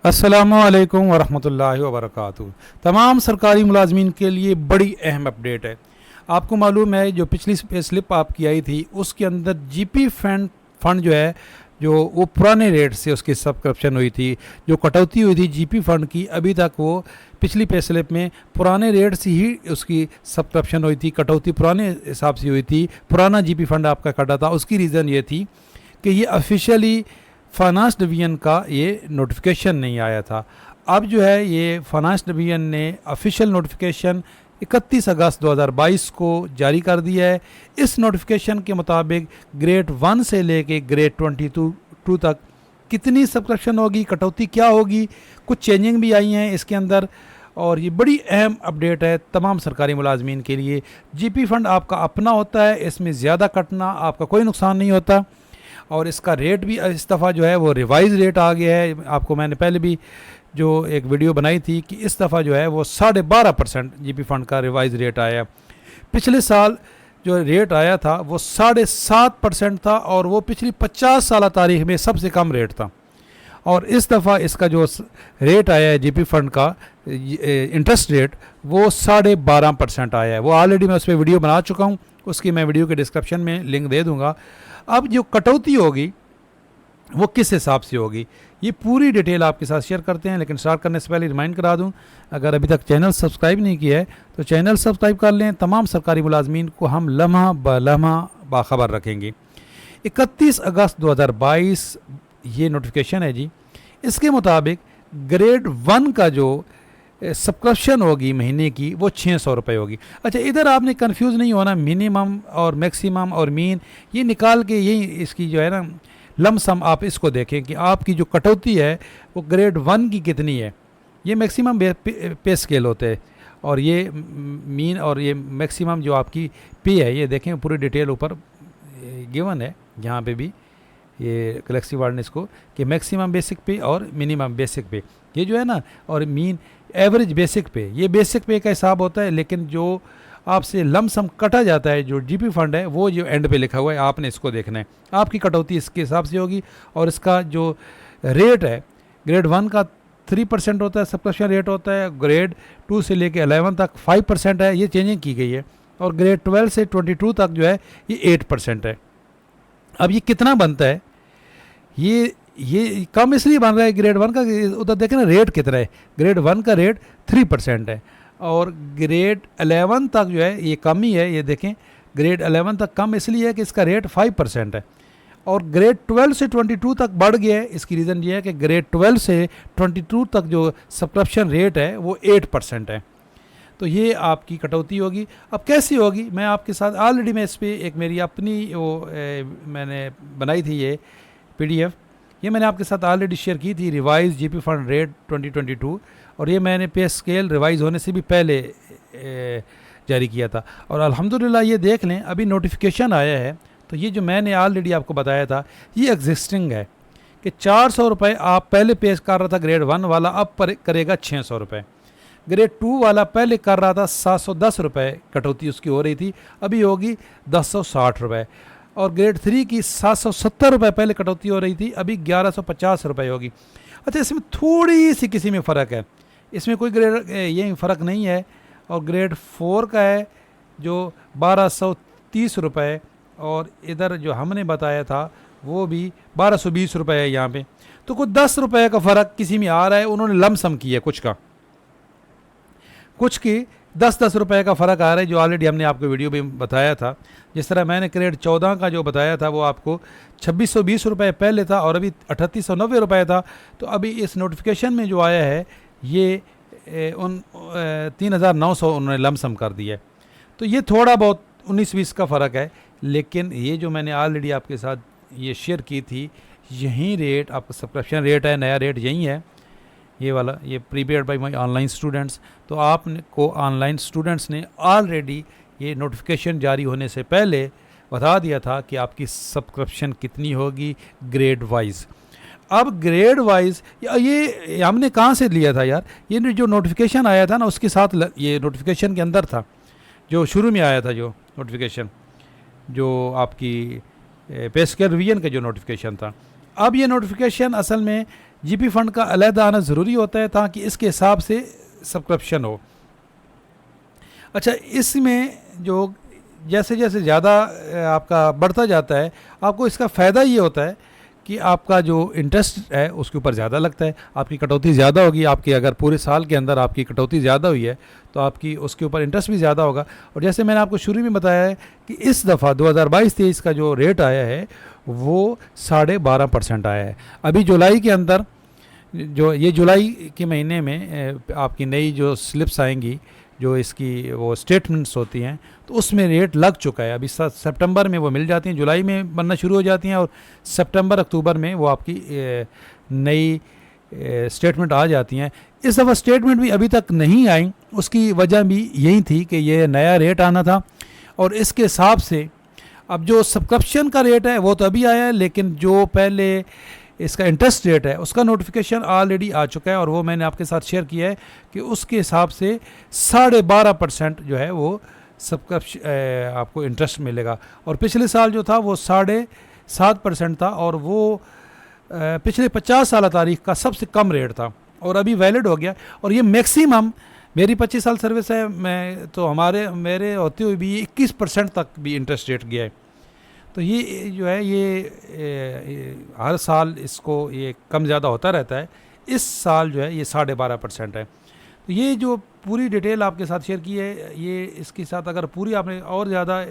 अस्सलामुअलैकुम वरहमतुल्लाहि वबरकातुहू। तमाम सरकारी मुलाजमीन के लिए बड़ी अहम अपडेट है। आपको मालूम है जो पिछली पे स्लिप आपकी आई थी उसके अंदर जीपी फंड जो है, जो वो पुराने रेट से उसकी सब्सक्रिप्शन हुई थी, जो कटौती हुई थी जीपी फंड की, अभी तक वो पिछली पे स्लिप में पुराने रेट से ही उसकी सब्सक्रिप्शन हुई थी, कटौती पुराने हिसाब से हुई थी, पुराना जीपी फंड आपका कटा था। उसकी रीज़न ये थी कि ये ऑफिशियली फाइनेंस डिवीजन का ये नोटिफिकेशन नहीं आया था। अब जो है ये फाइनेंस डिवीजन ने ऑफिशियल नोटिफिकेशन 31 अगस्त 2022 को जारी कर दिया है। इस नोटिफिकेशन के मुताबिक ग्रेड 1 से लेके ग्रेड 22 तक कितनी सब्सक्रिप्शन होगी, कटौती क्या होगी, कुछ चेंजिंग भी आई हैं इसके अंदर। और ये बड़ी अहम अपडेट है तमाम सरकारी मुलाजमीन के लिए। जीपी फंड आपका अपना होता है, इसमें ज़्यादा कटना आपका कोई नुकसान नहीं होता। और इसका रेट भी इस दफ़ा जो है वो रिवाइज़ रेट आ गया है। आपको मैंने पहले भी जो एक वीडियो बनाई थी कि इस दफ़ा जो है वो 12.5% जीपी फंड का रिवाइज़ रेट आया। पिछले साल जो रेट आया था वो 7.5% था और वो पिछली 50 साल तारीख में सबसे कम रेट था। और इस दफ़ा इसका जो रेट आया है जीपी फंड का इंटरेस्ट रेट वो 12.5% आया है। वो ऑलरेडी मैं उस पर वीडियो बना चुका हूँ, उसकी मैं वीडियो के डिस्क्रिप्शन में लिंक दे दूँगा। अब जो कटौती होगी वो किस हिसाब से होगी, ये पूरी डिटेल आपके साथ शेयर करते हैं। लेकिन स्टार्ट करने से पहले रिमाइंड करा दूं, अगर अभी तक चैनल सब्सक्राइब नहीं किया है तो चैनल सब्सक्राइब कर लें। तमाम सरकारी मुलाजमीन को हम लम्हा ब लम्हा बाखबर रखेंगे। 31 अगस्त 2022 ये नोटिफिकेशन है जी। इसके मुताबिक ग्रेड 1 का जो सब्सक्रिप्शन होगी महीने की वो 600 रुपये होगी। अच्छा, इधर आपने कंफ्यूज नहीं होना, मिनिमम और मैक्सिमम और मीन ये निकाल के यही इसकी जो है ना लमसम आप इसको देखें कि आपकी जो कटौती है वो ग्रेड 1 की कितनी है। ये मैक्सिमम पे स्केल होते हैं और ये मीन और ये मैक्सिमम जो आपकी पे है, ये देखें पूरी डिटेल ऊपर गिवन है यहाँ पे भी ये गैलेक्सी वार्डनेस को कि मैक्सिमम बेसिक पे और मिनिमम बेसिक पे ये जो है ना, और मीन एवरेज बेसिक पे, ये बेसिक पे का हिसाब होता है। लेकिन जो आपसे लमसम कटा जाता है जो जीपी फंड है वो जो एंड पे लिखा हुआ है, आपने इसको देखना है। आपकी कटौती इसके हिसाब से होगी। और इसका जो रेट है ग्रेड 1 का 3% होता है, सब्सक्रिप्शन रेट होता है। ग्रेड 2 से लेके 11 तक 5% है, ये चेंजिंग की गई है। और ग्रेड 12 से 22 तक जो है ये 8% है। अब ये कितना बनता है, ये कम इसलिए बन रहा है ग्रेड 1 का, उधर देखें ना रेट कितना है। ग्रेड 1 का रेट 3% है और ग्रेड 11 तक जो है ये कम ही है। ये देखें ग्रेड 11 तक कम इसलिए है कि इसका रेट 5% है। और ग्रेड 12 से 22 तक बढ़ गया है। इसकी रीज़न ये है कि ग्रेड 12 से 22 तक जो सब्सक्रिप्शन रेट है वो 8% है। तो ये आपकी कटौती होगी। अब कैसी होगी मैं आपके साथ ऑलरेडी मैं इस पर एक मेरी अपनी वो मैंने बनाई थी ये PDF, ये मैंने आपके साथ ऑलरेडी शेयर की थी, रिवाइज जीपी फंड रेट 2022। और ये मैंने पे स्केल रिवाइज होने से भी पहले जारी किया था। और अल्हम्दुलिल्लाह ये देख लें अभी नोटिफिकेशन आया है। तो ये जो मैंने ऑलरेडी आपको बताया था ये एग्जिस्टिंग है कि 400 रुपये आप पहले पे कर रहा था ग्रेड 1 वाला, अब पर करेगा 600 रुपये। ग्रेड 2 वाला पहले कर रहा था 710 रुपये कटौती उसकी हो रही थी, अभी होगी 1060 रुपये। और ग्रेड 3 की 770 रुपये पहले कटौती हो रही थी, अभी 1150 रुपये होगी। अच्छा, इसमें थोड़ी सी किसी में फ़र्क है, इसमें कोई ग्रेड ये फ़र्क नहीं है। और ग्रेड 4 का है जो 1230 रुपये, और इधर जो हमने बताया था वो भी 1220 रुपये है यहाँ पे। तो कुछ 10 रुपये का फ़र्क किसी में आ रहा है, उन्होंने लमसम किया कुछ की 10-10 रुपये का फ़र्क आ रहा है, जो ऑलरेडी हमने आपको वीडियो में बताया था। जिस तरह मैंने ग्रेड 14 का जो बताया था वो आपको 2620 रुपये पहले था और अभी 3890 रुपये था। तो अभी इस नोटिफिकेशन में जो आया है ये 3900 उन्होंने लमसम कर दिया है। तो ये थोड़ा बहुत 19-20 का फ़र्क है। लेकिन ये जो मैंने ऑलरेडी आपके साथ ये शेयर की थी, यही रेट आपका सब्सक्रिप्शन रेट है, नया रेट यही है ये वाला, ये prepaid by my online students. तो आपको ऑनलाइन स्टूडेंट्स ने ऑलरेडी ये नोटिफिकेशन जारी होने से पहले बता दिया था कि आपकी सब्सक्रिप्शन कितनी होगी ग्रेड वाइज। अब ग्रेड वाइज ये हमने कहाँ से लिया था यार, ये जो नोटिफिकेशन आया था ना उसके साथ ये नोटिफिकेशन के अंदर था, जो शुरू में आया था जो नोटिफिकेशन, जो आपकी पे स्केल रिवीजन का जो नोटिफिकेशन था। अब ये नोटिफिकेशन असल में जीपी फंड का अलहदा आना ज़रूरी होता है ताकि इसके हिसाब से सब्सक्रिप्शन हो। अच्छा, इसमें जो जैसे जैसे ज़्यादा आपका बढ़ता जाता है, आपको इसका फ़ायदा ये होता है कि आपका जो इंटरेस्ट है उसके ऊपर ज़्यादा लगता है, आपकी कटौती ज़्यादा होगी। आपकी अगर पूरे साल के अंदर आपकी कटौती ज़्यादा हुई है तो आपकी उसके ऊपर इंटरेस्ट भी ज़्यादा होगा। और जैसे मैंने आपको शुरू में बताया है कि इस दफ़ा 2022-23 का जो रेट आया है वो 12.5% आया है। अभी जुलाई के अंदर जो ये जुलाई के महीने में आपकी नई जो स्लिप्स आएंगी, जो इसकी वो स्टेटमेंट्स होती हैं, तो उसमें रेट लग चुका है। अभी सितंबर में वो मिल जाती हैं, जुलाई में बनना शुरू हो जाती हैं और सितंबर अक्टूबर में वो आपकी नई स्टेटमेंट आ जाती हैं। इस दफ़ा स्टेटमेंट भी अभी तक नहीं आई, उसकी वजह भी यही थी कि ये नया रेट आना था और इसके हिसाब से अब जो सब्सक्रिप्शन का रेट है वो तो अभी आया है, लेकिन जो पहले इसका इंटरेस्ट रेट है उसका नोटिफिकेशन ऑलरेडी आ चुका है और वो मैंने आपके साथ शेयर किया है कि उसके हिसाब से 12.5% जो है वो सब्सक्रिप्शन आपको इंटरेस्ट मिलेगा। और पिछले साल जो था वो 7.5% था और वो पिछले 50 साल तारीख का सबसे कम रेट था और अभी वैलिड हो गया। और ये मैक्सिमम, मेरी 25 साल सर्विस है, मैं तो मेरे होते हुए भी 21% तक भी इंटरेस्ट रेट गया है। तो ये जो है ये हर साल इसको ये कम ज़्यादा होता रहता है। इस साल जो है ये 12.5% है। तो ये जो पूरी डिटेल आपके साथ शेयर की है, ये इसके साथ अगर पूरी आपने और ज़्यादा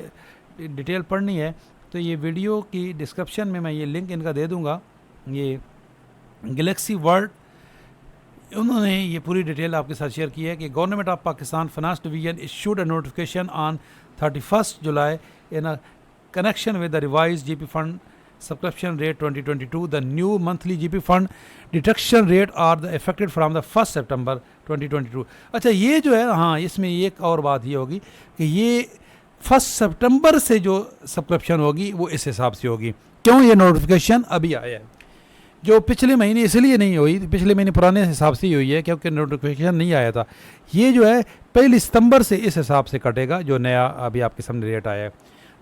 डिटेल पढ़नी है तो ये वीडियो की डिस्क्रिप्शन में मैं ये लिंक इनका दे दूँगा। ये गैलेक्सी वर्ल्ड, उन्होंने ये पूरी डिटेल आपके साथ शेयर की है कि government of Pakistan finance division issued a notification on 31 July in a connection with the revised GP fund subscription rate 2022. The new monthly GP fund deduction rate are the effective from the 1st September 2022. अच्छा, ये जो है, हाँ, इसमें एक और बात ये होगी कि ये 1 सितंबर से जो सब्सक्रिप्शन होगी वो इस हिसाब से होगी। क्यों ये नोटिफिकेशन अभी आया है? जो पिछले महीने इसलिए नहीं हुई, पिछले महीने पुराने हिसाब से ही हुई है क्योंकि नोटिफिकेशन नहीं आया था। ये जो है 1 सितंबर से इस हिसाब से कटेगा जो नया अभी आपके सामने रेट आया है।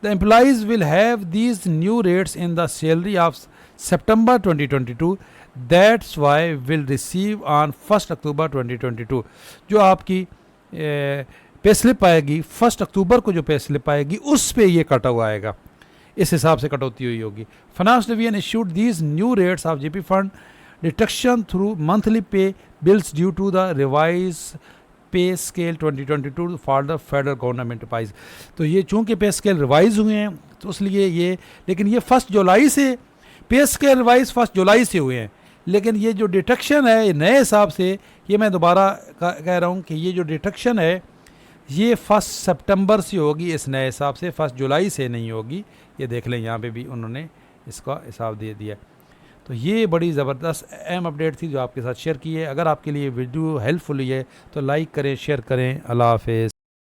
The employees will have these new rates in the salary of September 2022. That's why will receive on 1st October 2022. जो आपकी पे स्लिप आएगी 1 अक्टूबर को, जो पे स्लिप आएगी उस पे ये कटा हुआ आएगा, इस हिसाब से कटौती हुई होगी। Finance division issued these new rates of GP fund deduction through monthly pay bills due to the revised पे scale 2022 for the federal government employees. तो ये चूँकि पे स्केल रिवाइज हुए हैं तो इसलिए ये, लेकिन ये 1 जुलाई से पे स्केल रिवाइज 1 जुलाई से हुए हैं, लेकिन ये जो डिडक्शन है ये नए हिसाब से, ये मैं दोबारा कह रहा हूँ कि ये जो डिडक्शन है ये 1 सितंबर से होगी इस नए हिसाब से, 1 जुलाई से नहीं होगी। ये देख लें, यहाँ पे भी उन्होंने इसका हिसाब दे दिया। तो ये बड़ी ज़बरदस्त अहम अपडेट थी जो आपके साथ शेयर की है। अगर आपके लिए वीडियो हेल्पफुल हुई है तो लाइक करें, शेयर करें। अल्लाह हाफ़िज़।